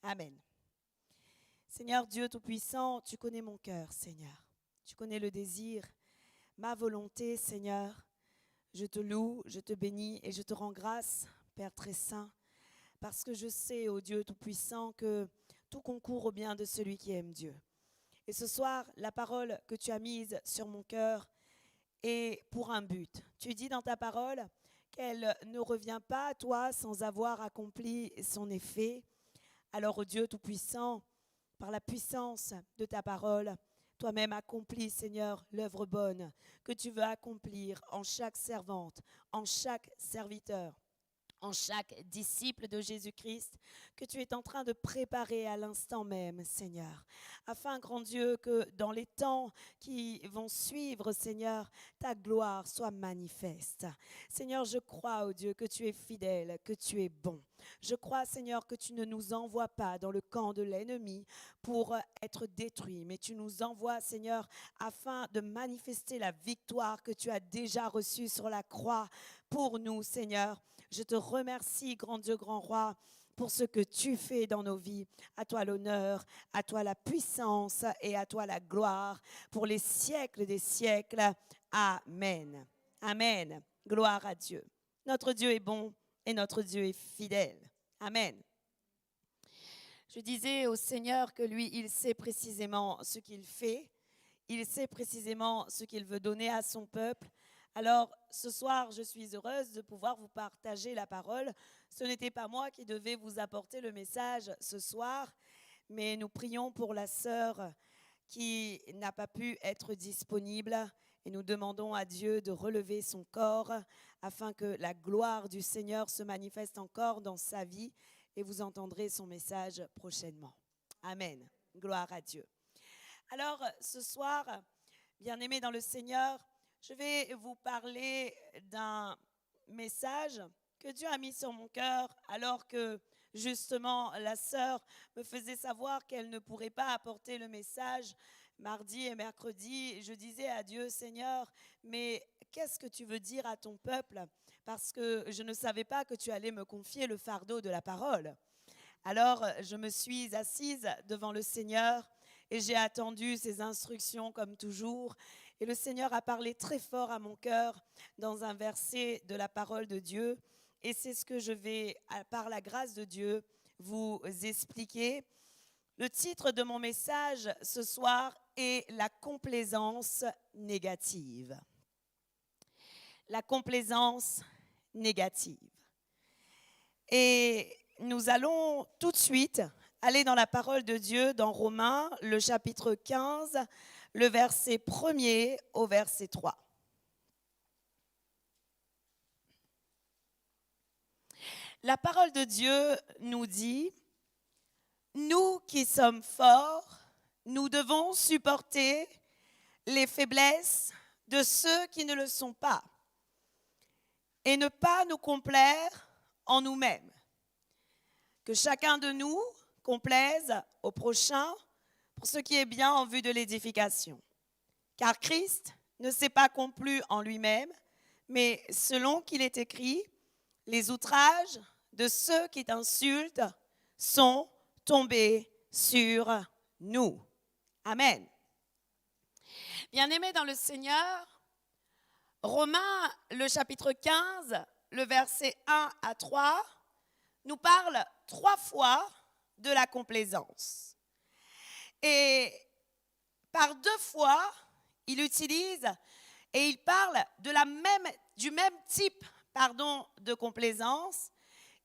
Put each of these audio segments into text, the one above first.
Amen. Seigneur Dieu Tout-Puissant, tu connais mon cœur, Seigneur. Tu connais le désir, ma volonté, Seigneur. Je te loue, je te bénis et je te rends grâce, Père très saint, parce que je sais, ô Dieu Tout-Puissant, que tout concourt au bien de celui qui aime Dieu. Et ce soir, la parole que tu as mise sur mon cœur est pour un but. Tu dis dans ta parole qu'elle ne revient pas à toi sans avoir accompli son effet. Alors, ô Dieu Tout-Puissant, par la puissance de ta parole, toi-même accomplis, Seigneur, l'œuvre bonne que tu veux accomplir en chaque servante, en chaque serviteur, en chaque disciple de Jésus-Christ que tu es en train de préparer à l'instant même, Seigneur, afin, grand Dieu, que dans les temps qui vont suivre, Seigneur, ta gloire soit manifeste. Seigneur, je crois, ô Dieu, que tu es fidèle, que tu es bon. Je crois, Seigneur, que tu ne nous envoies pas dans le camp de l'ennemi pour être détruits, mais tu nous envoies, Seigneur, afin de manifester la victoire que tu as déjà reçue sur la croix pour nous, Seigneur. Je te remercie, grand Dieu, grand roi, pour ce que tu fais dans nos vies. À toi l'honneur, à toi la puissance et à toi la gloire pour les siècles des siècles. Amen. Amen. Gloire à Dieu. Notre Dieu est bon et notre Dieu est fidèle. Amen. Je disais au Seigneur que lui, il sait précisément ce qu'il fait. Il sait précisément ce qu'il veut donner à son peuple. Alors, ce soir, je suis heureuse de pouvoir vous partager la parole. Ce n'était pas moi qui devais vous apporter le message ce soir, mais nous prions pour la sœur qui n'a pas pu être disponible et nous demandons à Dieu de relever son corps afin que la gloire du Seigneur se manifeste encore dans sa vie et vous entendrez son message prochainement. Amen. Gloire à Dieu. Alors, ce soir, bien-aimés dans le Seigneur, je vais vous parler d'un message que Dieu a mis sur mon cœur alors que justement la sœur me faisait savoir qu'elle ne pourrait pas apporter le message mardi et mercredi. Je disais à Dieu, Seigneur, mais qu'est-ce que tu veux dire à ton peuple? Parce que je ne savais pas que tu allais me confier le fardeau de la parole. Alors, je me suis assise devant le Seigneur et j'ai attendu ses instructions comme toujours. Et le Seigneur a parlé très fort à mon cœur dans un verset de la parole de Dieu. Et c'est ce que je vais, par la grâce de Dieu, vous expliquer. Le titre de mon message ce soir est « La complaisance négative ». La complaisance négative. Et nous allons tout de suite aller dans la parole de Dieu, dans Romains, le chapitre 15, le verset 1er au verset 3. La parole de Dieu nous dit, « Nous qui sommes forts, nous devons supporter les faiblesses de ceux qui ne le sont pas et ne pas nous complaire en nous-mêmes. Que chacun de nous complaise au prochain pour ce qui est bien en vue de l'édification. Car Christ ne s'est pas complu en lui-même, mais selon qu'il est écrit, les outrages de ceux qui t'insultent sont tombés sur nous. » Amen. Bien-aimés dans le Seigneur, Romains, le chapitre 15, le verset 1 à 3, nous parle 3 fois de la complaisance. Et par 2 fois, il utilise et il parle du même type de complaisance.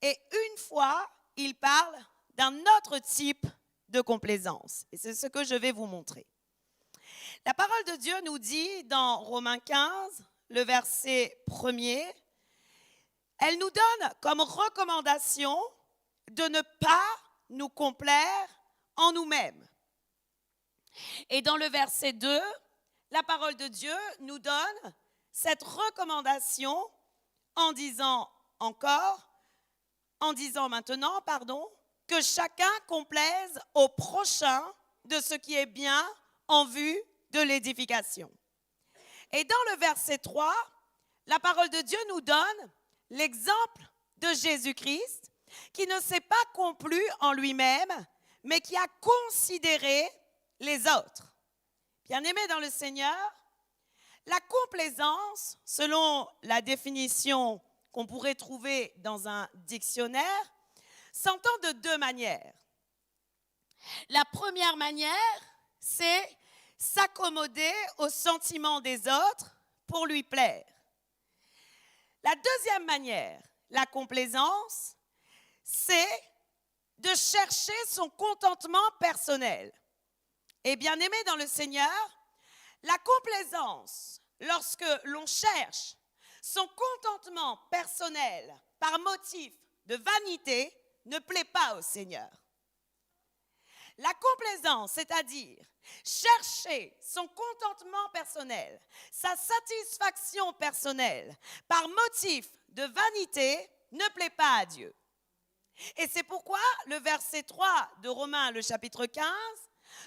Et une fois, il parle d'un autre type de complaisance. Et c'est ce que je vais vous montrer. La parole de Dieu nous dit dans Romains 15, le verset 1er, elle nous donne comme recommandation de ne pas nous complaire en nous-mêmes. Et dans le verset 2, la parole de Dieu nous donne cette recommandation en disant maintenant, que chacun complaise au prochain de ce qui est bien en vue de l'édification. Et dans le verset 3, la parole de Dieu nous donne l'exemple de Jésus-Christ qui ne s'est pas complu en lui-même, mais qui a considéré les autres. Bien-aimés dans le Seigneur, la complaisance, selon la définition qu'on pourrait trouver dans un dictionnaire, s'entend de deux manières. La première manière, c'est s'accommoder aux sentiments des autres pour lui plaire. La deuxième manière, la complaisance, c'est de chercher son contentement personnel. Et bien aimé dans le Seigneur, la complaisance, lorsque l'on cherche son contentement personnel par motif de vanité, ne plaît pas au Seigneur. La complaisance, c'est-à-dire chercher son contentement personnel, sa satisfaction personnelle par motif de vanité, ne plaît pas à Dieu. Et c'est pourquoi le verset 3 de Romains, le chapitre 15,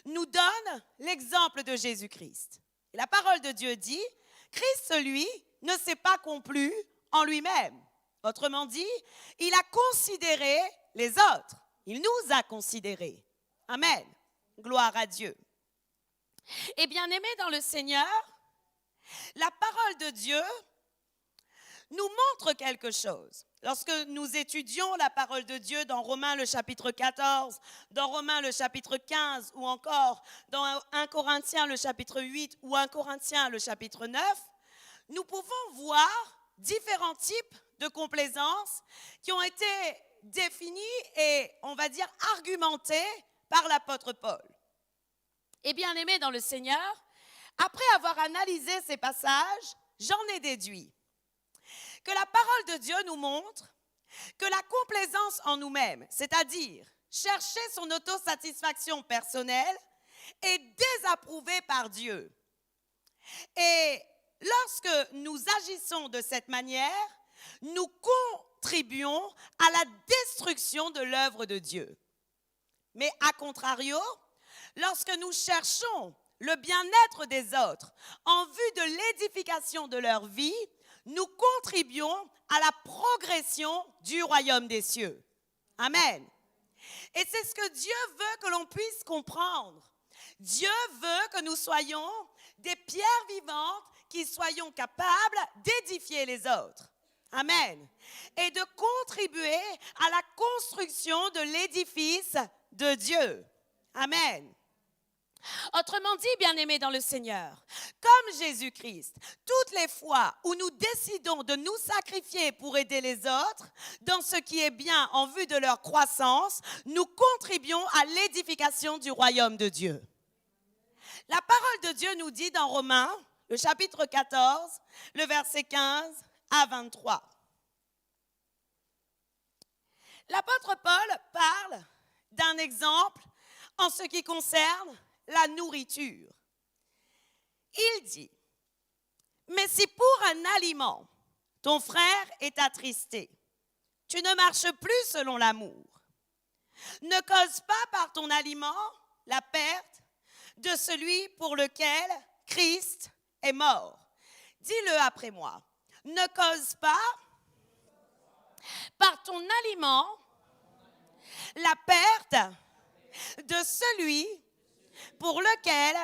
nous donne l'exemple de Jésus-Christ. Et la parole de Dieu dit, Christ, lui, ne s'est pas complu en lui-même. Autrement dit, il a considéré les autres. Il nous a considérés. Amen. Gloire à Dieu. Et bien aimés dans le Seigneur, la parole de Dieu nous montre quelque chose. Lorsque nous étudions la parole de Dieu dans Romains le chapitre 14, dans Romains le chapitre 15 ou encore dans 1 Corinthiens le chapitre 8 ou 1 Corinthiens le chapitre 9, nous pouvons voir différents types de complaisance qui ont été définis et, on va dire, argumentés par l'apôtre Paul. Et bien aimé dans le Seigneur, après avoir analysé ces passages, j'en ai déduit que la parole de Dieu nous montre que la complaisance en nous-mêmes, c'est-à-dire chercher son autosatisfaction personnelle, est désapprouvée par Dieu. Et lorsque nous agissons de cette manière, nous contribuons à la destruction de l'œuvre de Dieu. Mais à contrario, lorsque nous cherchons le bien-être des autres en vue de l'édification de leur vie, nous contribuons à la progression du royaume des cieux. Amen. Et c'est ce que Dieu veut que l'on puisse comprendre. Dieu veut que nous soyons des pierres vivantes qui soyons capables d'édifier les autres. Amen. Et de contribuer à la construction de l'édifice de Dieu. Amen. Autrement dit, bien-aimés dans le Seigneur, comme Jésus-Christ, toutes les fois où nous décidons de nous sacrifier pour aider les autres, dans ce qui est bien en vue de leur croissance, nous contribuons à l'édification du royaume de Dieu. La parole de Dieu nous dit dans Romains, le chapitre 14, le verset 15 à 23. L'apôtre Paul parle d'un exemple en ce qui concerne la nourriture. Il dit, mais si pour un aliment, ton frère est attristé, tu ne marches plus selon l'amour. Ne cause pas par ton aliment la perte de celui pour lequel Christ est mort. Dis-le après moi. Ne cause pas par ton aliment la perte de celui pour lequel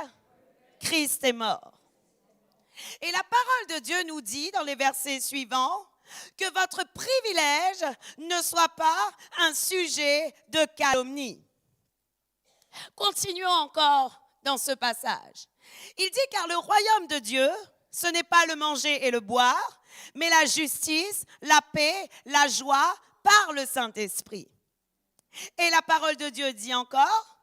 Christ est mort. Et la parole de Dieu nous dit dans les versets suivants que votre privilège ne soit pas un sujet de calomnie. Continuons encore dans ce passage. Il dit car le royaume de Dieu, ce n'est pas le manger et le boire, mais la justice, la paix, la joie par le Saint-Esprit. Et la parole de Dieu dit encore,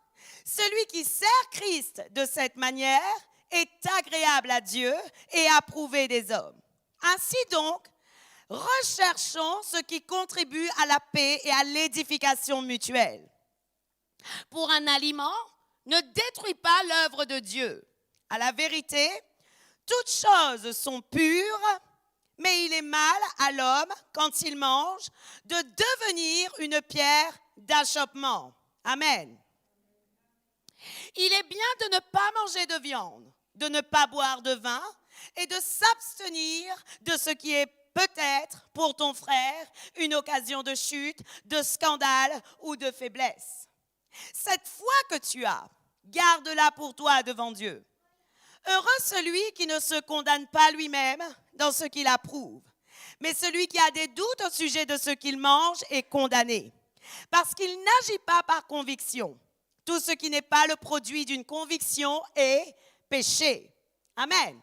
celui qui sert Christ de cette manière est agréable à Dieu et approuvé des hommes. Ainsi donc, recherchons ce qui contribue à la paix et à l'édification mutuelle. Pour un aliment, ne détruis pas l'œuvre de Dieu. À la vérité, toutes choses sont pures, mais il est mal à l'homme, quand il mange, de devenir une pierre d'achoppement. Amen. Il est bien de ne pas manger de viande, de ne pas boire de vin et de s'abstenir de ce qui est peut-être pour ton frère une occasion de chute, de scandale ou de faiblesse. Cette foi que tu as, garde-la pour toi devant Dieu. Heureux celui qui ne se condamne pas lui-même dans ce qu'il approuve, mais celui qui a des doutes au sujet de ce qu'il mange est condamné, parce qu'il n'agit pas par conviction. Tout ce qui n'est pas le produit d'une conviction est péché. Amen.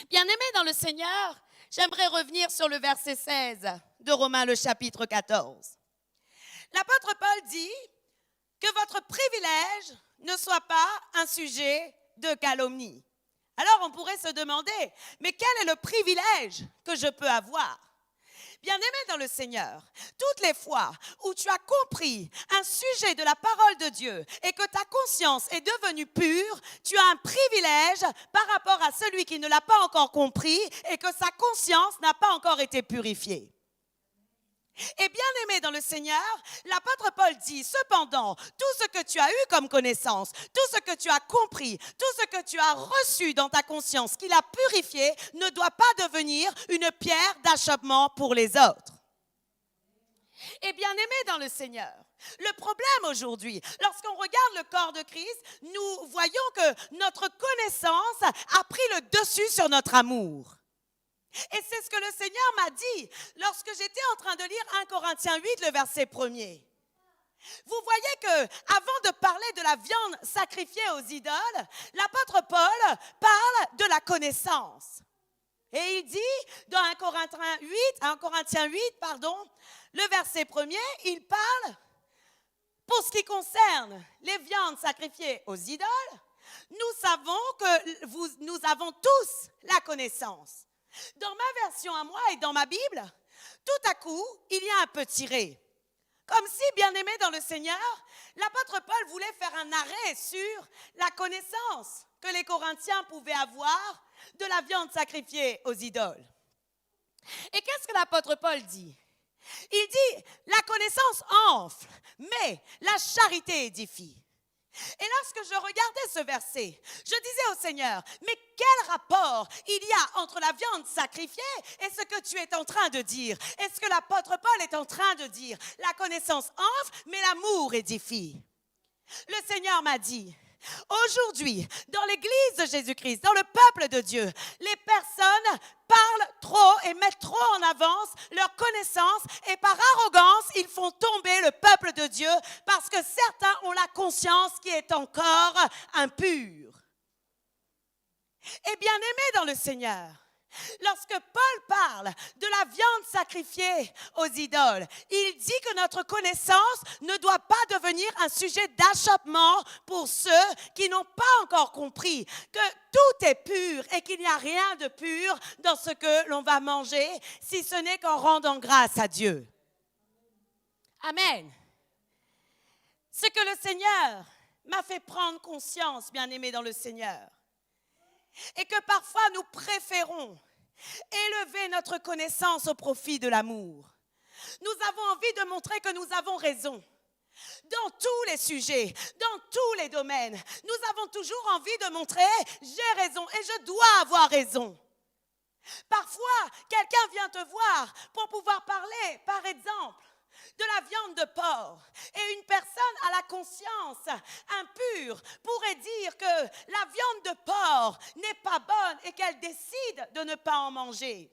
Bien-aimés dans le Seigneur, j'aimerais revenir sur le verset 16 de Romains, le chapitre 14. L'apôtre Paul dit que votre privilège ne soit pas un sujet de calomnie. Alors on pourrait se demander, mais quel est le privilège que je peux avoir? Bien-aimé dans le Seigneur, toutes les fois où tu as compris un sujet de la parole de Dieu et que ta conscience est devenue pure, tu as un privilège par rapport à celui qui ne l'a pas encore compris et que sa conscience n'a pas encore été purifiée. Et bien-aimé dans le Seigneur, l'apôtre Paul dit, cependant, tout ce que tu as eu comme connaissance, tout ce que tu as compris, tout ce que tu as reçu dans ta conscience qu'il a purifié, ne doit pas devenir une pierre d'achoppement pour les autres. Et bien-aimé dans le Seigneur, le problème aujourd'hui, lorsqu'on regarde le corps de Christ, nous voyons que notre connaissance a pris le dessus sur notre amour. Et c'est ce que le Seigneur m'a dit lorsque j'étais en train de lire 1 Corinthiens 8, le verset 1er. Vous voyez que avant de parler de la viande sacrifiée aux idoles, l'apôtre Paul parle de la connaissance. Et il dit dans 1 Corinthiens 8, le verset 1er, il parle pour ce qui concerne les viandes sacrifiées aux idoles, nous savons que nous avons tous la connaissance. Dans ma version à moi et dans ma Bible, tout à coup, il y a un petit tiré. Comme si, bien-aimé dans le Seigneur, l'apôtre Paul voulait faire un arrêt sur la connaissance que les Corinthiens pouvaient avoir de la viande sacrifiée aux idoles. Et qu'est-ce que l'apôtre Paul dit? Il dit, la connaissance enfle, mais la charité édifie. Et lorsque je regardais ce verset, je disais au Seigneur, mais quel rapport il y a entre la viande sacrifiée et ce que tu es en train de dire? Est-ce que l'apôtre Paul est en train de dire, la connaissance enfle, mais l'amour édifie? Le Seigneur m'a dit, aujourd'hui, dans l'Église de Jésus-Christ, dans le peuple de Dieu, les personnes parlent trop et mettent trop en avance leur connaissance et par arrogance, ils font tomber le peuple de Dieu parce que certains ont la conscience qui est encore impure. Et bien aimé dans le Seigneur, lorsque Paul parle de la viande sacrifiée aux idoles, il dit que notre connaissance ne doit pas devenir un sujet d'achoppement pour ceux qui n'ont pas encore compris que tout est pur et qu'il n'y a rien de pur dans ce que l'on va manger, si ce n'est qu'en rendant grâce à Dieu. Amen. Ce que le Seigneur m'a fait prendre conscience, bien-aimé dans le Seigneur, et que parfois nous préférons élever notre connaissance au profit de l'amour. Nous avons envie de montrer que nous avons raison. Dans tous les sujets, dans tous les domaines, nous avons toujours envie de montrer « j'ai raison et je dois avoir raison ». Parfois, quelqu'un vient te voir pour pouvoir parler, par exemple, de la viande de porc. Et une personne à la conscience impure pourrait dire que la viande de porc n'est pas bonne et qu'elle décide de ne pas en manger.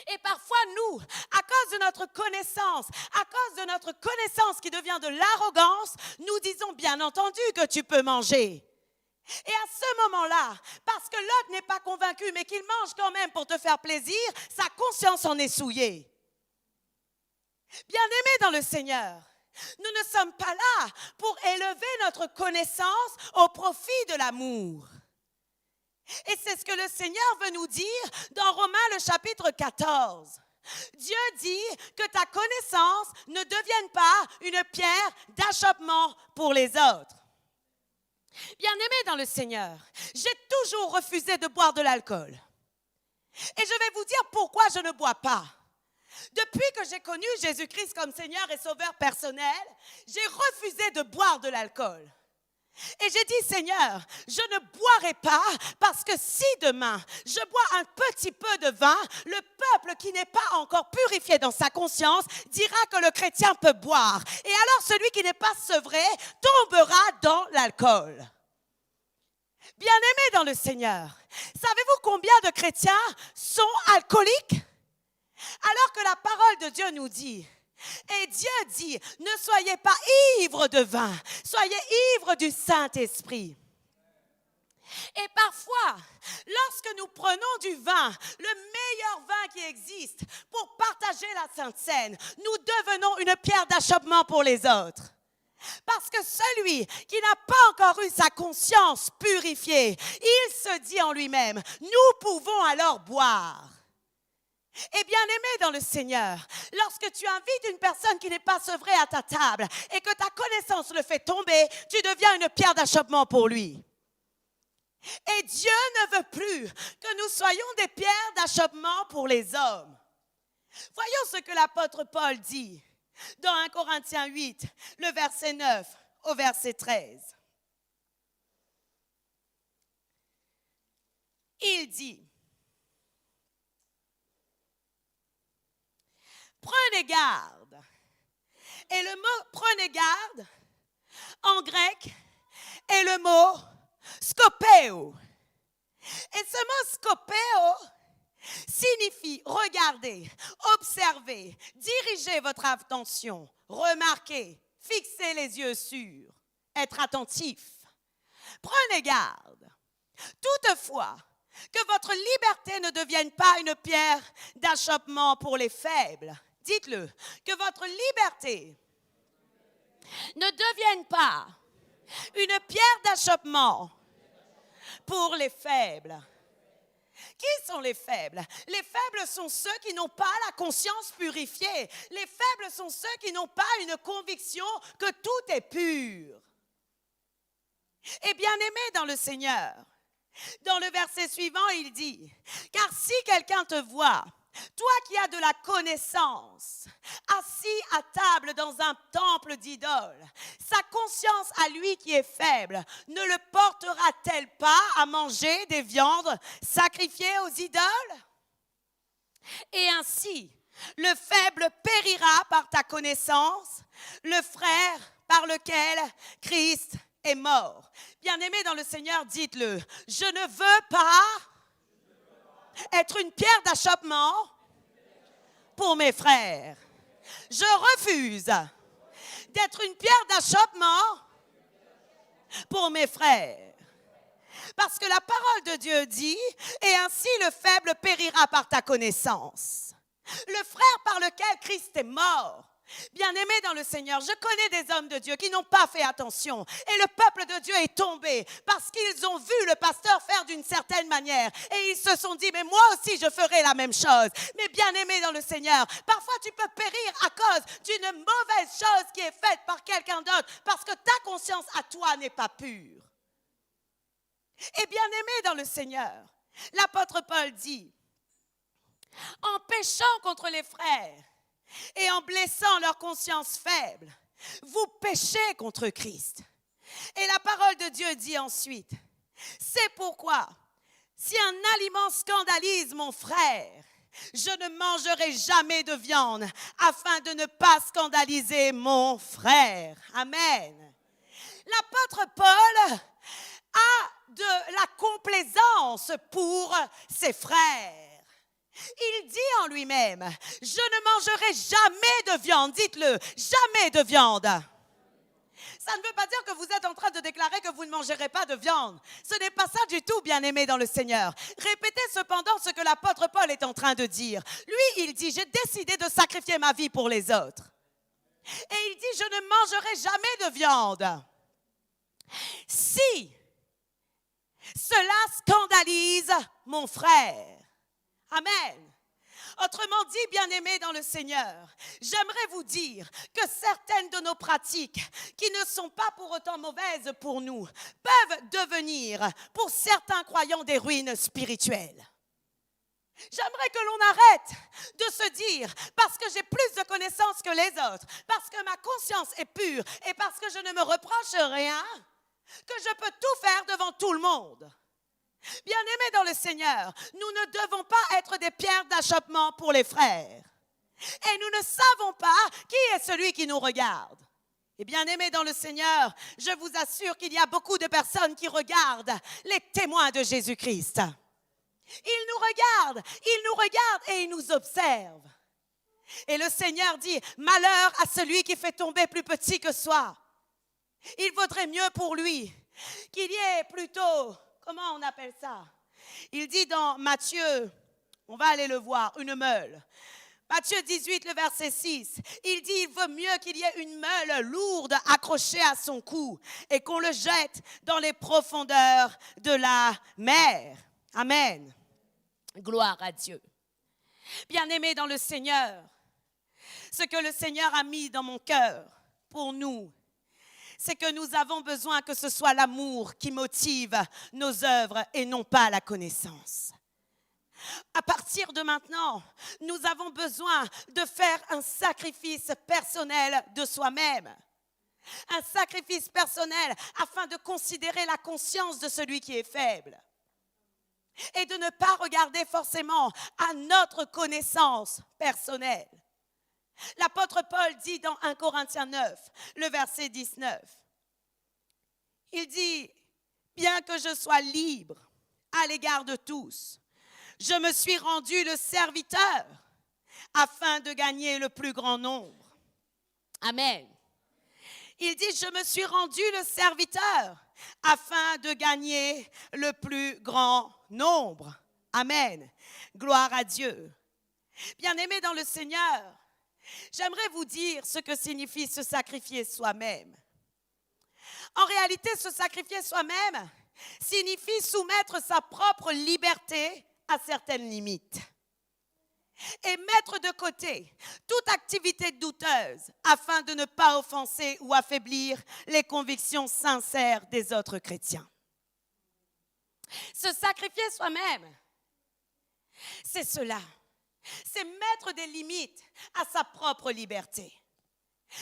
Et parfois, nous, à cause de notre connaissance, qui devient de l'arrogance, nous disons bien entendu que tu peux manger. Et à ce moment-là, parce que l'autre n'est pas convaincu, mais qu'il mange quand même pour te faire plaisir, sa conscience en est souillée. Bien-aimés dans le Seigneur, nous ne sommes pas là pour élever notre connaissance au profit de l'amour. Et c'est ce que le Seigneur veut nous dire dans Romains le chapitre 14. Dieu dit que ta connaissance ne devienne pas une pierre d'achoppement pour les autres. Bien-aimés dans le Seigneur, j'ai toujours refusé de boire de l'alcool. Et je vais vous dire pourquoi je ne bois pas. Depuis que j'ai connu Jésus-Christ comme Seigneur et Sauveur personnel, j'ai refusé de boire de l'alcool. Et j'ai dit, Seigneur, je ne boirai pas parce que si demain je bois un petit peu de vin, le peuple qui n'est pas encore purifié dans sa conscience dira que le chrétien peut boire. Et alors celui qui n'est pas sevré tombera dans l'alcool. Bien-aimés dans le Seigneur, savez-vous combien de chrétiens sont alcooliques? Alors que la parole de Dieu nous dit, et Dieu dit, ne soyez pas ivres de vin, soyez ivres du Saint-Esprit. Et parfois, lorsque nous prenons du vin, le meilleur vin qui existe, pour partager la Sainte Seine, nous devenons une pierre d'achoppement pour les autres. Parce que celui qui n'a pas encore eu sa conscience purifiée, il se dit en lui-même, nous pouvons alors boire. Et bien-aimé dans le Seigneur, lorsque tu invites une personne qui n'est pas sevrée à ta table et que ta connaissance le fait tomber, tu deviens une pierre d'achoppement pour lui. Et Dieu ne veut plus que nous soyons des pierres d'achoppement pour les hommes. Voyons ce que l'apôtre Paul dit dans 1 Corinthiens 8, le verset 9 au verset 13. Il dit, prenez garde. Et le mot prenez garde, en grec, est le mot skopéo. Et ce mot skopéo signifie regarder, observer, diriger votre attention, remarquer, fixer les yeux sur, être attentif. Prenez garde. Toutefois, que votre liberté ne devienne pas une pierre d'achoppement pour les faibles. Dites-le, que votre liberté ne devienne pas une pierre d'achoppement pour les faibles. Qui sont les faibles? Les faibles sont ceux qui n'ont pas la conscience purifiée. Les faibles sont ceux qui n'ont pas une conviction que tout est pur. Et bien-aimé dans le Seigneur, dans le verset suivant, il dit, « Car si quelqu'un te voit, toi qui as de la connaissance, assis à table dans un temple d'idoles, sa conscience à lui qui est faible ne le portera-t-elle pas à manger des viandes sacrifiées aux idoles? Et ainsi, le faible périra par ta connaissance, le frère par lequel Christ est mort. » Bien-aimés dans le Seigneur, dites-le, je ne veux pas être une pierre d'achoppement pour mes frères. Je refuse d'être une pierre d'achoppement pour mes frères. Parce que la parole de Dieu dit, et ainsi le faible périra par ta connaissance. Le frère par lequel Christ est mort. Bien-aimés dans le Seigneur, je connais des hommes de Dieu qui n'ont pas fait attention et le peuple de Dieu est tombé parce qu'ils ont vu le pasteur faire d'une certaine manière et ils se sont dit, mais moi aussi je ferai la même chose. Mais bien-aimés dans le Seigneur, parfois tu peux périr à cause d'une mauvaise chose qui est faite par quelqu'un d'autre parce que ta conscience à toi n'est pas pure. Et bien-aimés dans le Seigneur, l'apôtre Paul dit, en péchant contre les frères, et en blessant leur conscience faible, vous péchez contre Christ. Et la parole de Dieu dit ensuite, c'est pourquoi, si un aliment scandalise mon frère, je ne mangerai jamais de viande afin de ne pas scandaliser mon frère. Amen. L'apôtre Paul a de la complaisance pour ses frères. Il dit en lui-même, je ne mangerai jamais de viande, dites-le, jamais de viande. Ça ne veut pas dire que vous êtes en train de déclarer que vous ne mangerez pas de viande. Ce n'est pas ça du tout, bien-aimé dans le Seigneur. Répétez cependant ce que l'apôtre Paul est en train de dire. Lui, il dit, j'ai décidé de sacrifier ma vie pour les autres. Et il dit, je ne mangerai jamais de viande. Si cela scandalise mon frère. Amen. Autrement dit, bien-aimés dans le Seigneur, j'aimerais vous dire que certaines de nos pratiques, qui ne sont pas pour autant mauvaises pour nous, peuvent devenir, pour certains croyants, des ruines spirituelles. J'aimerais que l'on arrête de se dire, parce que j'ai plus de connaissances que les autres, parce que ma conscience est pure et parce que je ne me reproche rien, que je peux tout faire devant tout le monde. Bien-aimés dans le Seigneur, nous ne devons pas être des pierres d'achoppement pour les frères. Et nous ne savons pas qui est celui qui nous regarde. Et bien-aimés dans le Seigneur, je vous assure qu'il y a beaucoup de personnes qui regardent les témoins de Jésus-Christ. Ils nous regardent et ils nous observent. Et le Seigneur dit, malheur à celui qui fait tomber plus petit que soi. Il vaudrait mieux pour lui qu'il y ait plutôt, comment on appelle ça? Il dit dans Matthieu, on va aller le voir, une meule. Matthieu 18, le verset 6, il dit, il vaut mieux qu'il y ait une meule lourde accrochée à son cou et qu'on le jette dans les profondeurs de la mer. Amen. Gloire à Dieu. Bien-aimés dans le Seigneur, ce que le Seigneur a mis dans mon cœur pour nous, c'est que nous avons besoin que ce soit l'amour qui motive nos œuvres et non pas la connaissance. À partir de maintenant, nous avons besoin de faire un sacrifice personnel de soi-même. Un sacrifice personnel afin de considérer la conscience de celui qui est faible. Et de ne pas regarder forcément à notre connaissance personnelle. L'apôtre Paul dit dans 1 Corinthiens 9, le verset 19, il dit, bien que je sois libre à l'égard de tous, je me suis rendu le serviteur afin de gagner le plus grand nombre. Amen. Il dit, je me suis rendu le serviteur afin de gagner le plus grand nombre. Amen. Gloire à Dieu. Bien-aimés dans le Seigneur, j'aimerais vous dire ce que signifie se sacrifier soi-même. En réalité, se sacrifier soi-même signifie soumettre sa propre liberté à certaines limites et mettre de côté toute activité douteuse afin de ne pas offenser ou affaiblir les convictions sincères des autres chrétiens. Se sacrifier soi-même, c'est cela. C'est mettre des limites à sa propre liberté.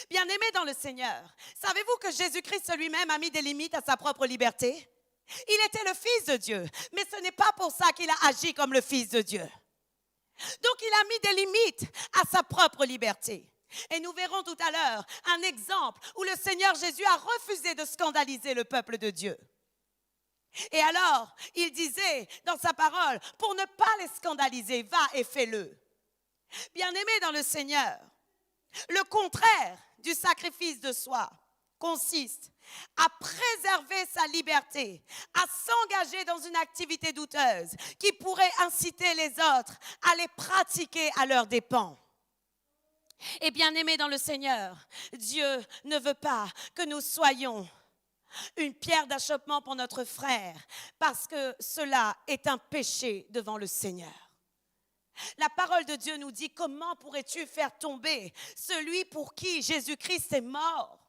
Bien-aimés dans le Seigneur, savez-vous que Jésus-Christ lui-même a mis des limites à sa propre liberté? Il était le Fils de Dieu, mais ce n'est pas pour ça qu'il a agi comme le Fils de Dieu. Donc il a mis des limites à sa propre liberté. Et nous verrons tout à l'heure un exemple où le Seigneur Jésus a refusé de scandaliser le peuple de Dieu. Et alors, il disait dans sa parole, pour ne pas les scandaliser, va et fais-le. Bien-aimés dans le Seigneur, le contraire du sacrifice de soi consiste à préserver sa liberté, à s'engager dans une activité douteuse qui pourrait inciter les autres à les pratiquer à leurs dépens. Et bien-aimés dans le Seigneur, Dieu ne veut pas que nous soyons une pierre d'achoppement pour notre frère, parce que cela est un péché devant le Seigneur. La parole de Dieu nous dit, comment pourrais-tu faire tomber celui pour qui Jésus-Christ est mort?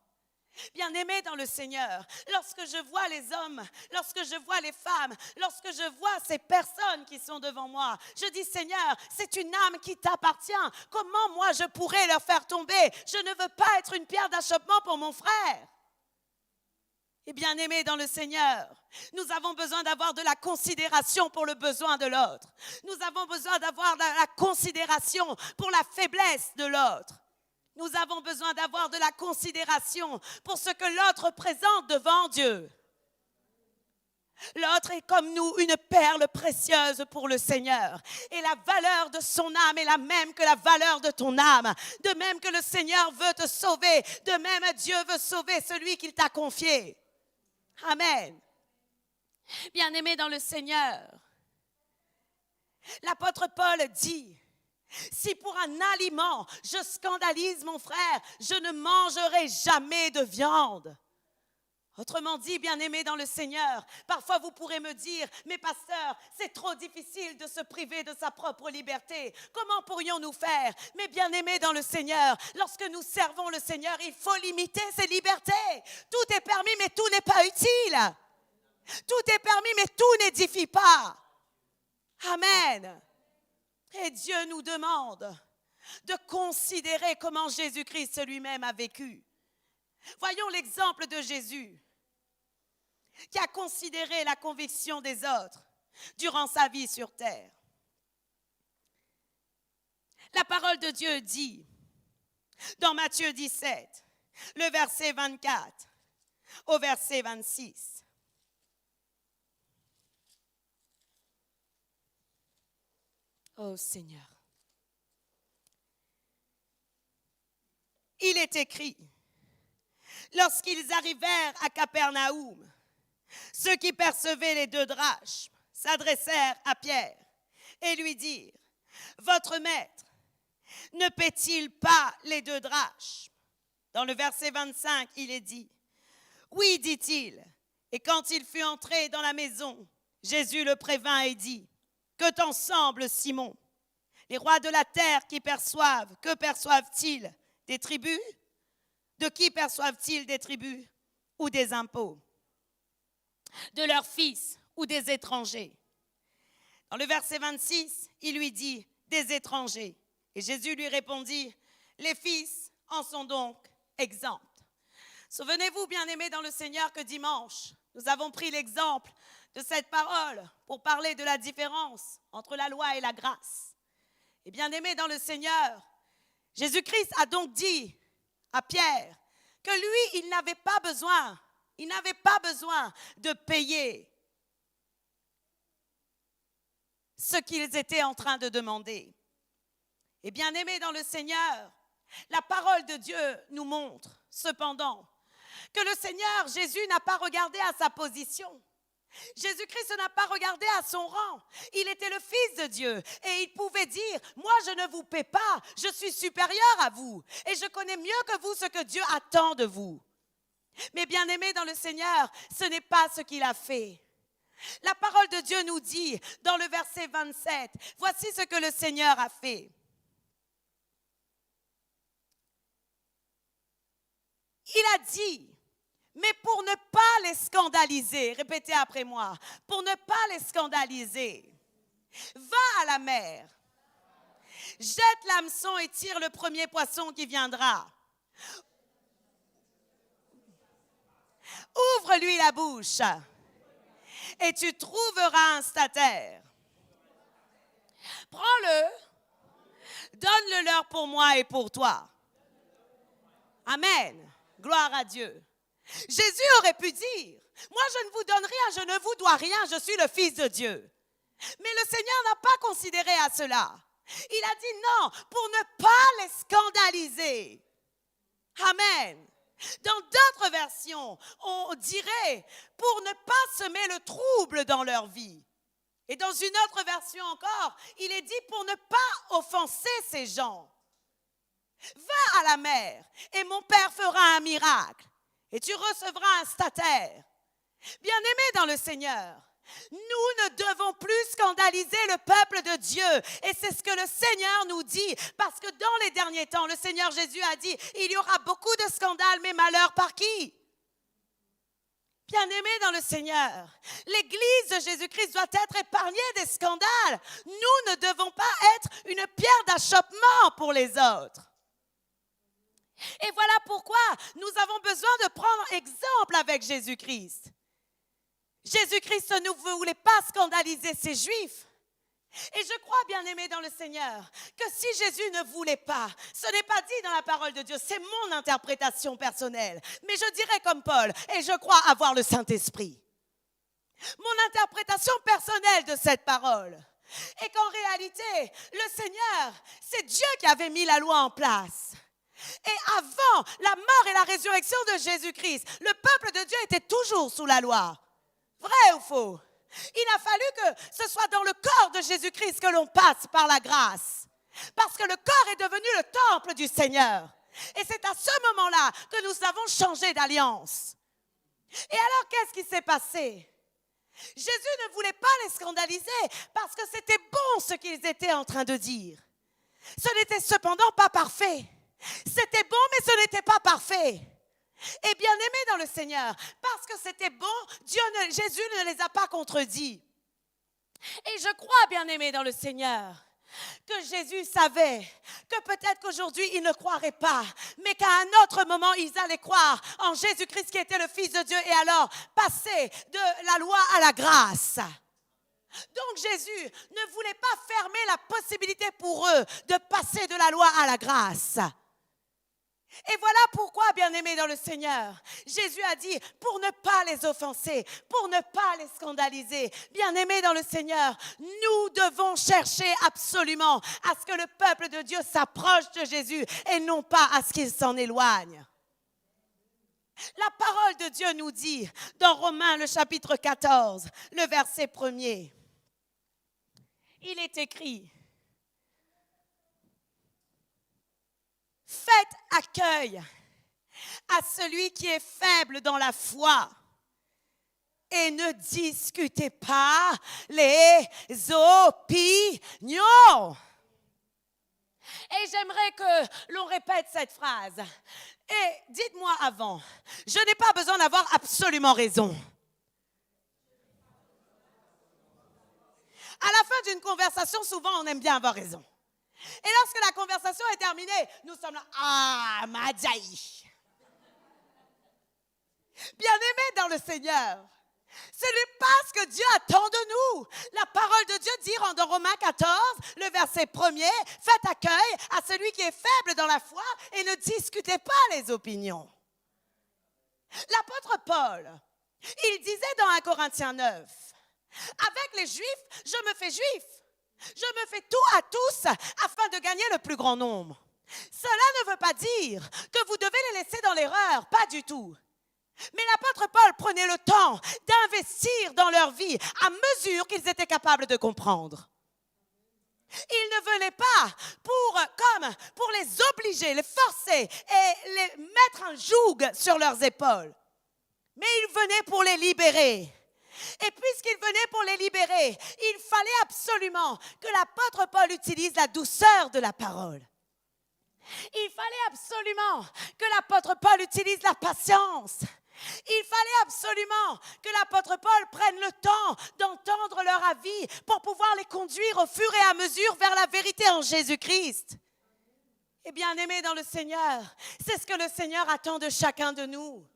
Bien-aimés dans le Seigneur, lorsque je vois les hommes, lorsque je vois les femmes, lorsque je vois ces personnes qui sont devant moi, je dis, Seigneur, c'est une âme qui t'appartient. Comment moi je pourrais leur faire tomber? Je ne veux pas être une pierre d'achoppement pour mon frère. Et bien-aimés dans le Seigneur, nous avons besoin d'avoir de la considération pour le besoin de l'autre. Nous avons besoin d'avoir de la considération pour la faiblesse de l'autre. Nous avons besoin d'avoir de la considération pour ce que l'autre présente devant Dieu. L'autre est comme nous une perle précieuse pour le Seigneur. Et la valeur de son âme est la même que la valeur de ton âme. De même que le Seigneur veut te sauver, de même Dieu veut sauver celui qu'il t'a confié. Amen. Bien-aimés dans le Seigneur, l'apôtre Paul dit, si pour un aliment je scandalise mon frère, je ne mangerai jamais de viande. Autrement dit, bien-aimés dans le Seigneur, parfois vous pourrez me dire, mais pasteur, c'est trop difficile de se priver de sa propre liberté. Comment pourrions-nous faire? Mais bien-aimés dans le Seigneur, lorsque nous servons le Seigneur, il faut limiter ses libertés. Tout est permis, mais tout n'est pas utile. Tout est permis, mais tout n'édifie pas. Amen. Et Dieu nous demande de considérer comment Jésus-Christ lui-même a vécu. Voyons l'exemple de Jésus. qui a considéré la conviction des autres durant sa vie sur terre. La parole de Dieu dit, dans Matthieu 17, le verset 24 au verset 26. Oh Seigneur. Il est écrit, lorsqu'ils arrivèrent à Capernaum, ceux qui percevaient les 2 drachmes s'adressèrent à Pierre et lui dirent, votre maître, ne paie-t-il pas les 2 drachmes? Dans le verset 25, il est dit, oui, dit-il. Et quand il fut entré dans la maison, Jésus le prévint et dit, que t'en semble, Simon? Les rois de la terre qui perçoivent, que perçoivent-ils? Des tribus? De qui perçoivent-ils des tribus ou des impôts? De leurs fils ou des étrangers? Dans le verset 26, il lui dit, des étrangers. Et Jésus lui répondit, les fils en sont donc exempts. Souvenez-vous, bien-aimés dans le Seigneur, que dimanche, nous avons pris l'exemple de cette parole pour parler de la différence entre la loi et la grâce. Et bien-aimés dans le Seigneur, Jésus-Christ a donc dit à Pierre que lui, il n'avait pas besoin de payer ce qu'ils étaient en train de demander. Et bien-aimés dans le Seigneur, la parole de Dieu nous montre cependant que le Seigneur Jésus n'a pas regardé à sa position. Jésus-Christ n'a pas regardé à son rang. Il était le Fils de Dieu et il pouvait dire, moi je ne vous paie pas, je suis supérieur à vous et je connais mieux que vous ce que Dieu attend de vous. Mais bien-aimés dans le Seigneur, ce n'est pas ce qu'il a fait. La parole de Dieu nous dit dans le verset 27, voici ce que le Seigneur a fait. Il a dit, mais pour ne pas les scandaliser, répétez après moi, pour ne pas les scandaliser, va à la mer, jette l'hameçon et tire le premier poisson qui viendra. Ouvre-lui la bouche et tu trouveras un statère. Prends-le, donne-le leur pour moi et pour toi. Amen. Gloire à Dieu. Jésus aurait pu dire, moi je ne vous donne rien, je ne vous dois rien, je suis le Fils de Dieu. Mais le Seigneur n'a pas considéré à cela. Il a dit non, pour ne pas les scandaliser. Amen. Dans d'autres versions, on dirait pour ne pas semer le trouble dans leur vie. Et dans une autre version encore, il est dit pour ne pas offenser ces gens. Va à la mer et mon Père fera un miracle et tu recevras un statère. Bien-aimés dans le Seigneur, nous ne devons plus scandaliser le peuple de Dieu. Et c'est ce que le Seigneur nous dit. Parce que dans les derniers temps, le Seigneur Jésus a dit, il y aura beaucoup de scandales, mais malheur par qui? Bien-aimés dans le Seigneur, l'Église de Jésus-Christ doit être épargnée des scandales. Nous ne devons pas être une pierre d'achoppement pour les autres. Et voilà pourquoi nous avons besoin de prendre exemple avec Jésus-Christ. Jésus-Christ ne voulait pas scandaliser ces Juifs. Et je crois, bien-aimés dans le Seigneur, que si Jésus ne voulait pas, ce n'est pas dit dans la parole de Dieu, c'est mon interprétation personnelle. Mais je dirais comme Paul, et je crois avoir le Saint-Esprit. Mon interprétation personnelle de cette parole est qu'en réalité, le Seigneur, c'est Dieu qui avait mis la loi en place. Et avant la mort et la résurrection de Jésus-Christ, le peuple de Dieu était toujours sous la loi. Vrai ou faux? Il a fallu que ce soit dans le corps de Jésus-Christ que l'on passe par la grâce. Parce que le corps est devenu le temple du Seigneur. Et c'est à ce moment-là que nous avons changé d'alliance. Et alors, qu'est-ce qui s'est passé? Jésus ne voulait pas les scandaliser parce que c'était bon ce qu'ils étaient en train de dire. Ce n'était cependant pas parfait. C'était bon, mais ce n'était pas parfait. Et bien aimés dans le Seigneur, parce que c'était bon, Jésus ne les a pas contredits. Et je crois, bien aimés dans le Seigneur, que Jésus savait que peut-être qu'aujourd'hui ils ne croiraient pas, mais qu'à un autre moment ils allaient croire en Jésus-Christ qui était le Fils de Dieu et alors passer de la loi à la grâce. Donc Jésus ne voulait pas fermer la possibilité pour eux de passer de la loi à la grâce. Et voilà pourquoi, bien-aimés dans le Seigneur, Jésus a dit, pour ne pas les offenser, pour ne pas les scandaliser, bien-aimés dans le Seigneur, nous devons chercher absolument à ce que le peuple de Dieu s'approche de Jésus et non pas à ce qu'il s'en éloigne. La parole de Dieu nous dit, dans Romains le chapitre 14, le verset 1er, il est écrit, faites accueil à celui qui est faible dans la foi et ne discutez pas les opinions. Et j'aimerais que l'on répète cette phrase. Et dites-moi avant, je n'ai pas besoin d'avoir absolument raison. À la fin d'une conversation, souvent on aime bien avoir raison. Et lorsque la conversation est terminée, nous sommes là, ah, Madjaï. Bien-aimés dans le Seigneur, ce n'est pas ce que Dieu attend de nous. La parole de Dieu dit dans Romains 14, le verset 1er, faites accueil à celui qui est faible dans la foi et ne discutez pas les opinions. L'apôtre Paul, il disait dans 1 Corinthiens 9, avec les Juifs, je me fais juif. Je me fais tout à tous afin de gagner le plus grand nombre. Cela ne veut pas dire que vous devez les laisser dans l'erreur, pas du tout. Mais l'apôtre Paul prenait le temps d'investir dans leur vie à mesure qu'ils étaient capables de comprendre. Il ne venait pas pour les obliger, les forcer et les mettre un joug sur leurs épaules. Mais il venait pour les libérer. Et puisqu'il venait pour les libérer, il fallait absolument que l'apôtre Paul utilise la douceur de la parole. Il fallait absolument que l'apôtre Paul utilise la patience. Il fallait absolument que l'apôtre Paul prenne le temps d'entendre leur avis pour pouvoir les conduire au fur et à mesure vers la vérité en Jésus-Christ. Et bien aimés dans le Seigneur, c'est ce que le Seigneur attend de chacun de nous.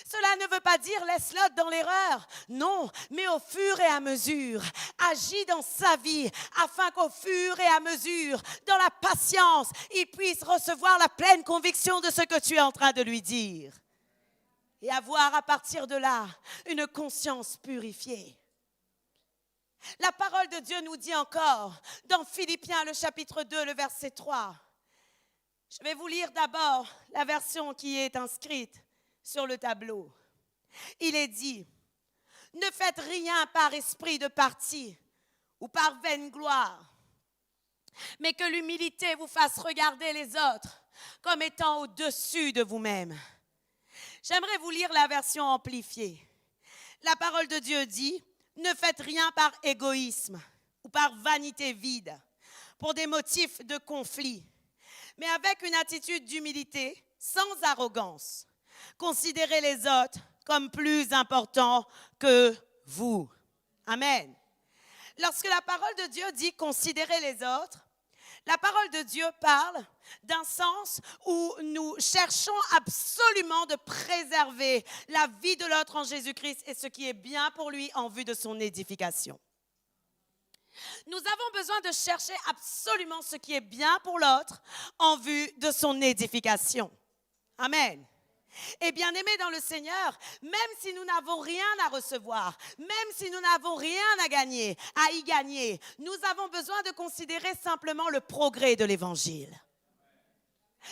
Cela ne veut pas dire laisse l'autre dans l'erreur. Non, mais au fur et à mesure, agis dans sa vie afin qu'au fur et à mesure, dans la patience, il puisse recevoir la pleine conviction de ce que tu es en train de lui dire. Et avoir à partir de là une conscience purifiée. La parole de Dieu nous dit encore dans Philippiens le chapitre 2, le verset 3. Je vais vous lire d'abord la version qui est inscrite sur le tableau. Il est dit, ne faites rien par esprit de parti ou par vaine gloire, mais que l'humilité vous fasse regarder les autres comme étant au-dessus de vous-même. J'aimerais vous lire la version amplifiée. La parole de Dieu dit, ne faites rien par égoïsme ou par vanité vide, pour des motifs de conflit, mais avec une attitude d'humilité, sans arrogance. Considérez les autres comme plus importants que vous. Amen. Lorsque la parole de Dieu dit considérez les autres, la parole de Dieu parle d'un sens où nous cherchons absolument de préserver la vie de l'autre en Jésus-Christ et ce qui est bien pour lui en vue de son édification. Nous avons besoin de chercher absolument ce qui est bien pour l'autre en vue de son édification. Amen. Et bien aimés dans le Seigneur, même si nous n'avons rien à recevoir, même si nous n'avons rien à y gagner, nous avons besoin de considérer simplement le progrès de l'Évangile.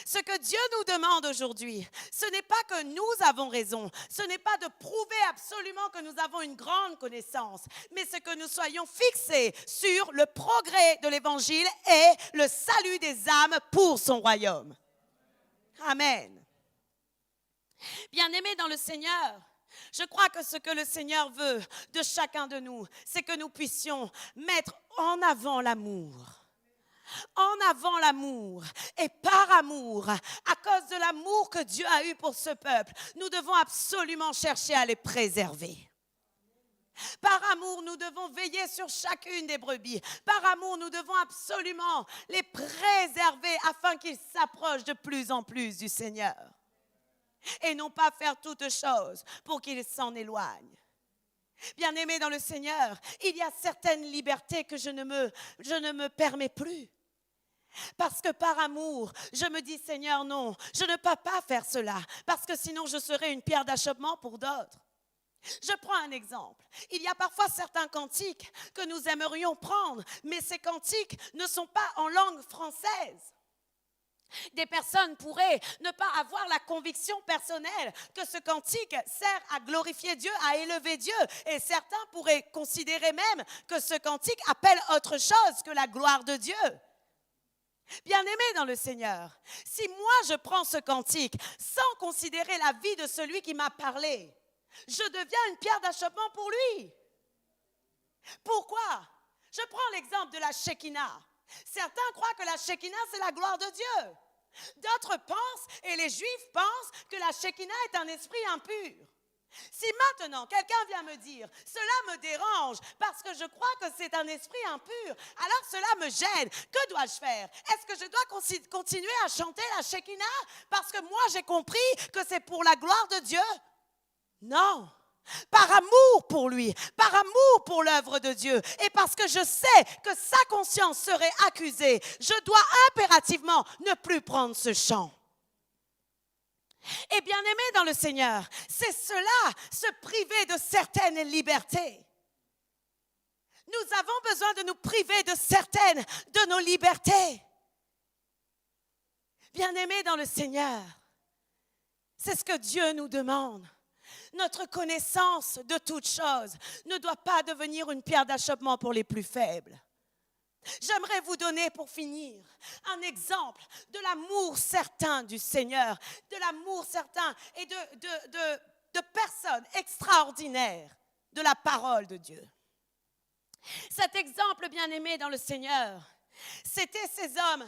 Ce que Dieu nous demande aujourd'hui, ce n'est pas que nous avons raison, ce n'est pas de prouver absolument que nous avons une grande connaissance, mais c'est que nous soyons fixés sur le progrès de l'Évangile et le salut des âmes pour son royaume. Amen. Bien-aimés dans le Seigneur, je crois que ce que le Seigneur veut de chacun de nous, c'est que nous puissions mettre en avant l'amour. En avant l'amour et par amour, à cause de l'amour que Dieu a eu pour ce peuple, nous devons absolument chercher à les préserver. Par amour, nous devons veiller sur chacune des brebis. Par amour, nous devons absolument les préserver afin qu'ils s'approchent de plus en plus du Seigneur. Et non pas faire toutes choses pour qu'ils s'en éloignent. Bien-aimés dans le Seigneur, il y a certaines libertés que je ne me permets plus. Parce que par amour, je me dis, Seigneur, non, je ne peux pas faire cela, parce que sinon je serais une pierre d'achoppement pour d'autres. Je prends un exemple. Il y a parfois certains cantiques que nous aimerions prendre, mais ces cantiques ne sont pas en langue française. Des personnes pourraient ne pas avoir la conviction personnelle que ce cantique sert à glorifier Dieu, à élever Dieu. Et certains pourraient considérer même que ce cantique appelle autre chose que la gloire de Dieu. Bien-aimés dans le Seigneur, si moi je prends ce cantique sans considérer la vie de celui qui m'a parlé, je deviens une pierre d'achoppement pour lui. Pourquoi? Je prends l'exemple de la Shekinah. Certains croient que la Shekinah, c'est la gloire de Dieu. D'autres pensent, et les Juifs pensent, que la Shekinah est un esprit impur. Si maintenant quelqu'un vient me dire, cela me dérange parce que je crois que c'est un esprit impur, alors cela me gêne, que dois-je faire? Est-ce que je dois continuer à chanter la Shekinah parce que moi j'ai compris que c'est pour la gloire de Dieu? Non. Par amour pour lui, par amour pour l'œuvre de Dieu, et parce que je sais que sa conscience serait accusée, je dois impérativement ne plus prendre ce chant. Et bien aimé dans le Seigneur, c'est cela, se priver de certaines libertés. Nous avons besoin de nous priver de certaines de nos libertés. Bien aimé dans le Seigneur, c'est ce que Dieu nous demande. Notre connaissance de toutes choses ne doit pas devenir une pierre d'achoppement pour les plus faibles. J'aimerais vous donner pour finir un exemple de l'amour certain du Seigneur, de l'amour certain et de personnes extraordinaires de la parole de Dieu. Cet exemple bien-aimé dans le Seigneur, c'était ces hommes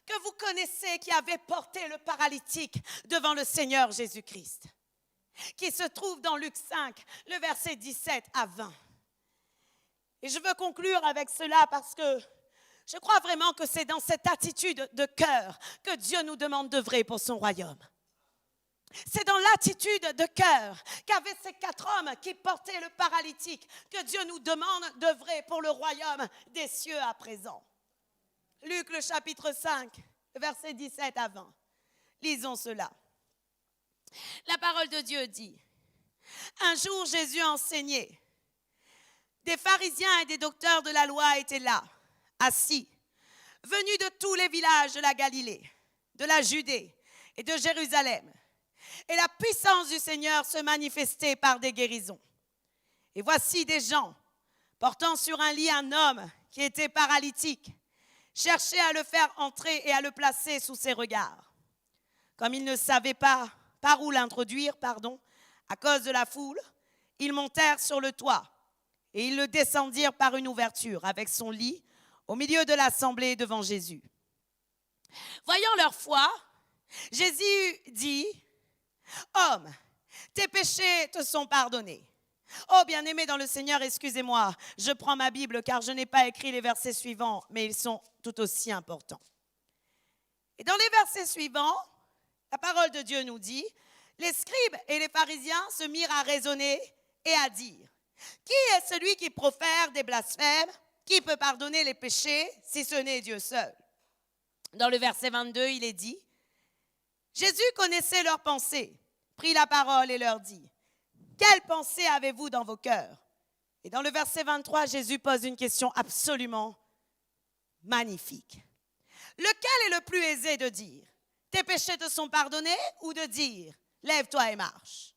que vous connaissez qui avaient porté le paralytique devant le Seigneur Jésus-Christ, qui se trouve dans Luc 5, le verset 17 à 20. Et je veux conclure avec cela parce que je crois vraiment que c'est dans cette attitude de cœur que Dieu nous demande d'œuvrer pour son royaume. C'est dans l'attitude de cœur qu'avaient ces 4 hommes qui portaient le paralytique que Dieu nous demande d'œuvrer pour le royaume des cieux à présent. Luc le chapitre 5, verset 17 à 20. Lisons cela. La parole de Dieu dit, « Un jour Jésus enseignait. Des pharisiens et des docteurs de la loi étaient là, assis, venus de tous les villages de la Galilée, de la Judée et de Jérusalem. Et la puissance du Seigneur se manifestait par des guérisons. Et voici des gens, portant sur un lit un homme qui était paralytique, cherchaient à le faire entrer et à le placer sous ses regards. Comme ils ne savaient pas par où l'introduire, à cause de la foule, ils montèrent sur le toit et ils le descendirent par une ouverture avec son lit au milieu de l'assemblée devant Jésus. Voyant leur foi, Jésus dit, « Homme, tes péchés te sont pardonnés. » Oh, bien-aimé dans le Seigneur, excusez-moi, je prends ma Bible car je n'ai pas écrit les versets suivants, mais ils sont tout aussi importants. Et dans les versets suivants, la parole de Dieu nous dit, les scribes et les pharisiens se mirent à raisonner et à dire, qui est celui qui profère des blasphèmes? Qui peut pardonner les péchés si ce n'est Dieu seul? Dans le verset 22, il est dit, Jésus connaissait leurs pensées, prit la parole et leur dit, quelles pensées avez-vous dans vos cœurs? Et dans le verset 23, Jésus pose une question absolument magnifique. Lequel est le plus aisé de dire, tes péchés te sont pardonnés, ou de dire, lève-toi et marche?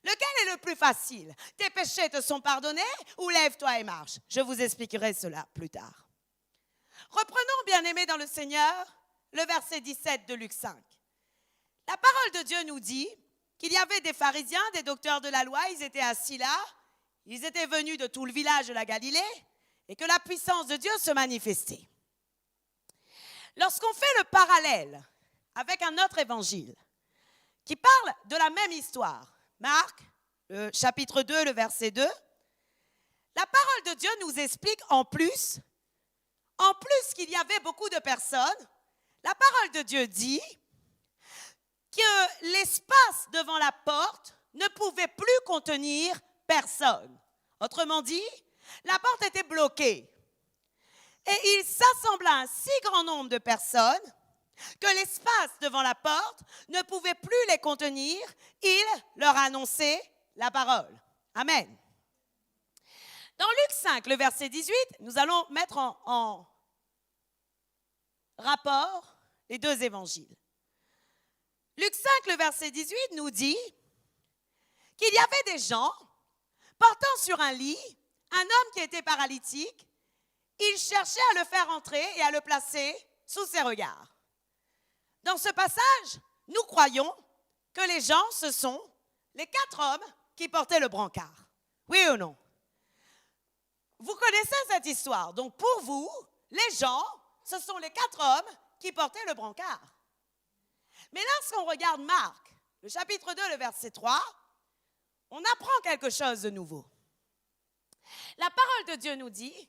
Lequel est le plus facile? Tes péchés te sont pardonnés ou lève-toi et marche? Je vous expliquerai cela plus tard. Reprenons, bien-aimés dans le Seigneur, le verset 17 de Luc 5. La parole de Dieu nous dit qu'il y avait des pharisiens, des docteurs de la loi, ils étaient assis là, ils étaient venus de tout le village de la Galilée et que la puissance de Dieu se manifestait. Lorsqu'on fait le parallèle avec un autre évangile qui parle de la même histoire, Marc, le chapitre 2, le verset 2, la parole de Dieu nous explique en plus qu'il y avait beaucoup de personnes, la parole de Dieu dit que l'espace devant la porte ne pouvait plus contenir personne. Autrement dit, la porte était bloquée. Et il s'assembla un si grand nombre de personnes que l'espace devant la porte ne pouvait plus les contenir. Il leur annonçait la parole. Amen. Dans Luc 5, le verset 18, nous allons mettre en rapport les deux évangiles. Luc 5, le verset 18 nous dit qu'il y avait des gens portant sur un lit un homme qui était paralytique. Ils cherchaient à le faire entrer et à le placer sous ses regards. Dans ce passage, nous croyons que les gens, ce sont les 4 hommes qui portaient le brancard. Oui ou non? Vous connaissez cette histoire. Donc pour vous, les gens, ce sont les 4 hommes qui portaient le brancard. Mais lorsqu'on regarde Marc, le chapitre 2, le verset 3, on apprend quelque chose de nouveau. La parole de Dieu nous dit,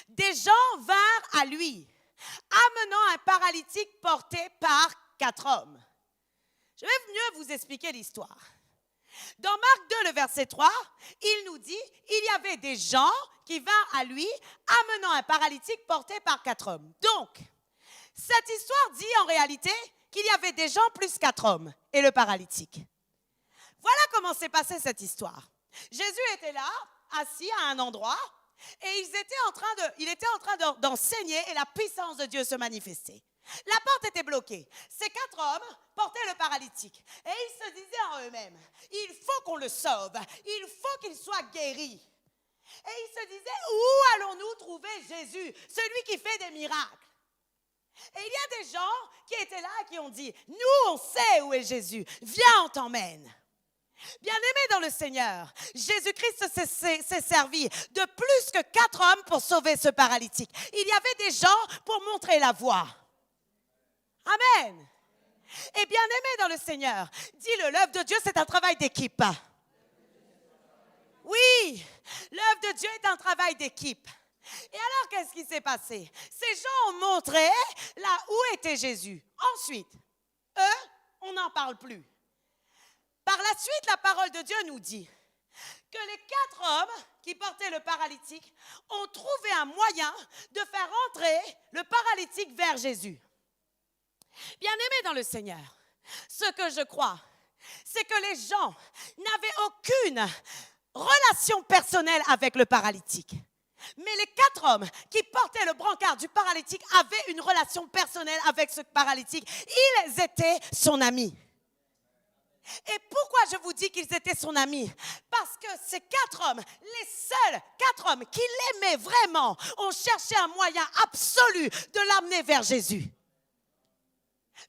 des gens vinrent à lui, amenant un paralytique porté par 4 hommes. Je vais mieux vous expliquer l'histoire. Dans Marc 2, le verset 3, il nous dit, il y avait des gens qui vinrent à lui, amenant un paralytique porté par 4 hommes. Donc, cette histoire dit en réalité qu'il y avait des gens plus 4 hommes et le paralytique. Voilà comment s'est passée cette histoire. Jésus était là, assis à un endroit, et il était en train d'enseigner et la puissance de Dieu se manifestait. La porte était bloquée. Ces 4 hommes portaient le paralytique. Et ils se disaient en eux-mêmes, il faut qu'on le sauve, il faut qu'il soit guéri. Et ils se disaient, où allons-nous trouver Jésus, celui qui fait des miracles? Et il y a des gens qui étaient là et qui ont dit, nous on sait où est Jésus, viens on t'emmène. Bien-aimés dans le Seigneur, Jésus-Christ s'est servi de plus que 4 hommes pour sauver ce paralytique. Il y avait des gens pour montrer la voie. Amen. Et bien-aimés dans le Seigneur, dis-le, l'œuvre de Dieu c'est un travail d'équipe. Oui, l'œuvre de Dieu est un travail d'équipe. Et alors, qu'est-ce qui s'est passé? Ces gens ont montré là où était Jésus. Ensuite, eux, on n'en parle plus. Par la suite, la parole de Dieu nous dit que les 4 hommes qui portaient le paralytique ont trouvé un moyen de faire entrer le paralytique vers Jésus. Bien-aimés dans le Seigneur, ce que je crois, c'est que les gens n'avaient aucune relation personnelle avec le paralytique. Mais les 4 hommes qui portaient le brancard du paralytique avaient une relation personnelle avec ce paralytique. Ils étaient son ami. Et pourquoi je vous dis qu'ils étaient son ami? Parce que ces 4 hommes, les seuls 4 hommes qui l'aimaient vraiment, ont cherché un moyen absolu de l'amener vers Jésus.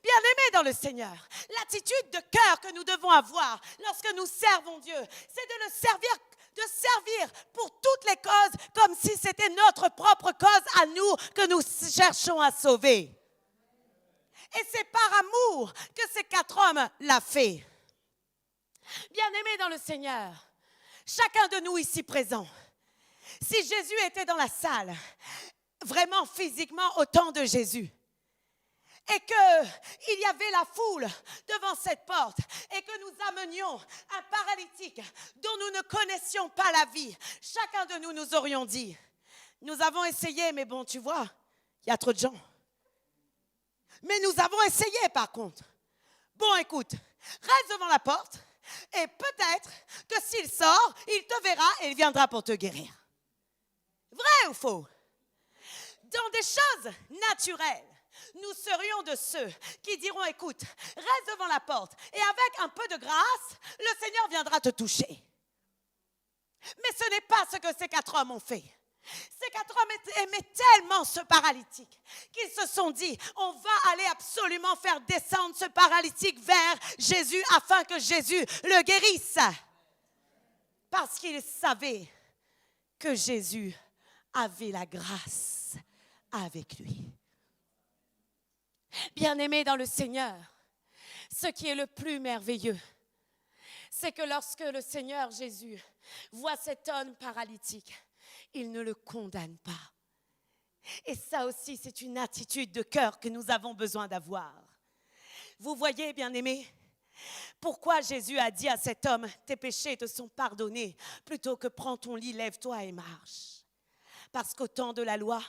Bien-aimés dans le Seigneur, l'attitude de cœur que nous devons avoir lorsque nous servons Dieu, c'est de le servir pour toutes les causes comme si c'était notre propre cause à nous que nous cherchons à sauver. Et c'est par amour que ces 4 hommes l'ont fait. Bien-aimés dans le Seigneur, chacun de nous ici présent, si Jésus était dans la salle, vraiment physiquement au temps de Jésus, et qu'il y avait la foule devant cette porte et que nous amenions un paralytique dont nous ne connaissions pas la vie, chacun de nous aurions dit, nous avons essayé, mais bon, tu vois, il y a trop de gens. Mais nous avons essayé par contre. Bon, écoute, reste devant la porte et peut-être que s'il sort, il te verra et il viendra pour te guérir. Vrai ou faux? Dans des choses naturelles, nous serions de ceux qui diront, écoute, reste devant la porte et avec un peu de grâce, le Seigneur viendra te toucher. Mais ce n'est pas ce que ces 4 hommes ont fait. Ces 4 hommes aimaient tellement ce paralytique qu'ils se sont dit, on va aller absolument faire descendre ce paralytique vers Jésus afin que Jésus le guérisse. Parce qu'ils savaient que Jésus avait la grâce avec lui. Bien-aimés dans le Seigneur, ce qui est le plus merveilleux, c'est que lorsque le Seigneur Jésus voit cet homme paralytique, il ne le condamne pas. Et ça aussi, c'est une attitude de cœur que nous avons besoin d'avoir. Vous voyez, bien-aimés, pourquoi Jésus a dit à cet homme, tes péchés te sont pardonnés, plutôt que prends ton lit, lève-toi et marche. Parce qu'au temps de la loi,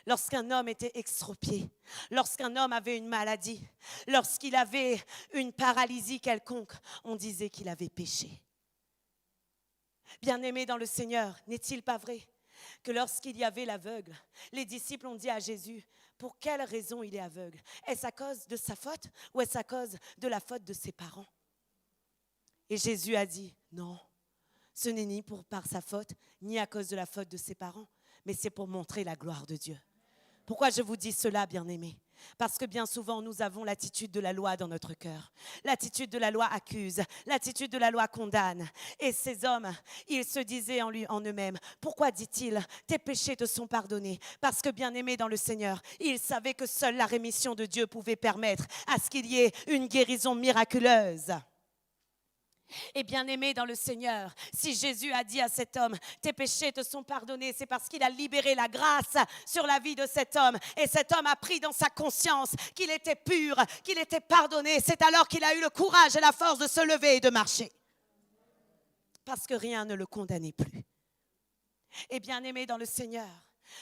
lorsqu'un homme était extropié, lorsqu'un homme avait une maladie, lorsqu'il avait une paralysie quelconque, on disait qu'il avait péché. Bien-aimés dans le Seigneur, n'est-il pas vrai que lorsqu'il y avait l'aveugle, les disciples ont dit à Jésus, pour quelle raison il est aveugle? Est-ce à cause de sa faute ou est-ce à cause de la faute de ses parents? Et Jésus a dit, non, ce n'est ni par sa faute, ni à cause de la faute de ses parents, mais c'est pour montrer la gloire de Dieu. Pourquoi je vous dis cela, bien-aimés? Parce que bien souvent, nous avons l'attitude de la loi dans notre cœur. L'attitude de la loi accuse, l'attitude de la loi condamne. Et ces hommes, ils se disaient en eux-mêmes, pourquoi dit-il, tes péchés te sont pardonnés? Parce que bien-aimés dans le Seigneur, ils savaient que seule la rémission de Dieu pouvait permettre à ce qu'il y ait une guérison miraculeuse. Et bien-aimé dans le Seigneur, si Jésus a dit à cet homme, tes péchés te sont pardonnés, c'est parce qu'il a libéré la grâce sur la vie de cet homme. Et cet homme a pris dans sa conscience qu'il était pur, qu'il était pardonné. C'est alors qu'il a eu le courage et la force de se lever et de marcher. Parce que rien ne le condamnait plus. Et bien-aimé dans le Seigneur,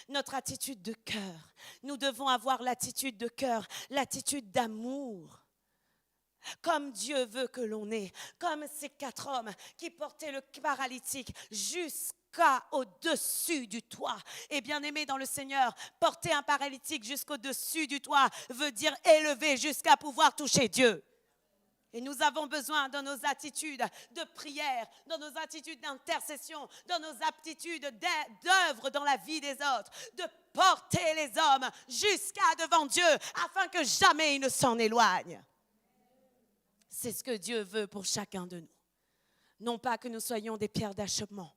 notre attitude de cœur, nous devons avoir l'attitude de cœur, l'attitude d'amour. Comme Dieu veut que l'on ait, comme ces 4 hommes qui portaient le paralytique jusqu'au-dessus du toit. Et bien aimé dans le Seigneur, porter un paralytique jusqu'au-dessus du toit veut dire élever jusqu'à pouvoir toucher Dieu. Et nous avons besoin dans nos attitudes de prière, dans nos attitudes d'intercession, dans nos aptitudes d'œuvre dans la vie des autres, de porter les hommes jusqu'à devant Dieu afin que jamais ils ne s'en éloignent. C'est ce que Dieu veut pour chacun de nous. Non pas que nous soyons des pierres d'achoppement,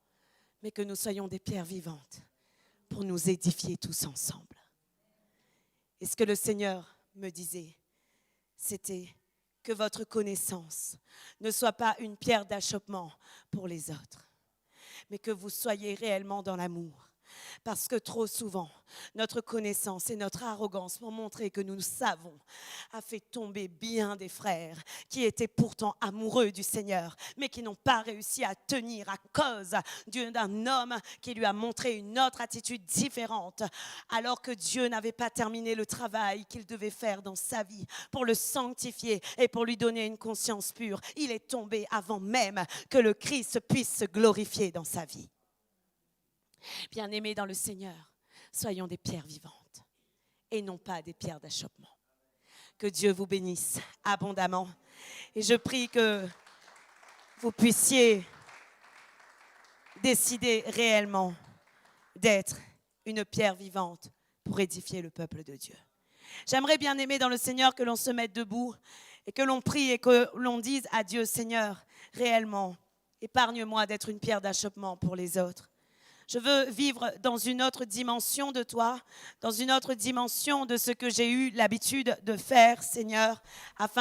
mais que nous soyons des pierres vivantes pour nous édifier tous ensemble. Et ce que le Seigneur me disait, c'était que votre connaissance ne soit pas une pierre d'achoppement pour les autres, mais que vous soyez réellement dans l'amour. Parce que trop souvent, notre connaissance et notre arrogance pour montrer que nous savons a fait tomber bien des frères qui étaient pourtant amoureux du Seigneur, mais qui n'ont pas réussi à tenir à cause d'un homme qui lui a montré une autre attitude différente, alors que Dieu n'avait pas terminé le travail qu'il devait faire dans sa vie pour le sanctifier et pour lui donner une conscience pure. Il est tombé avant même que le Christ puisse se glorifier dans sa vie. Bien-aimés dans le Seigneur, soyons des pierres vivantes et non pas des pierres d'achoppement. Que Dieu vous bénisse abondamment et je prie que vous puissiez décider réellement d'être une pierre vivante pour édifier le peuple de Dieu. J'aimerais, bien-aimés dans le Seigneur, que l'on se mette debout et que l'on prie et que l'on dise à Dieu, Seigneur, réellement, épargne-moi d'être une pierre d'achoppement pour les autres. Je veux vivre dans une autre dimension de toi, dans une autre dimension de ce que j'ai eu l'habitude de faire, Seigneur, afin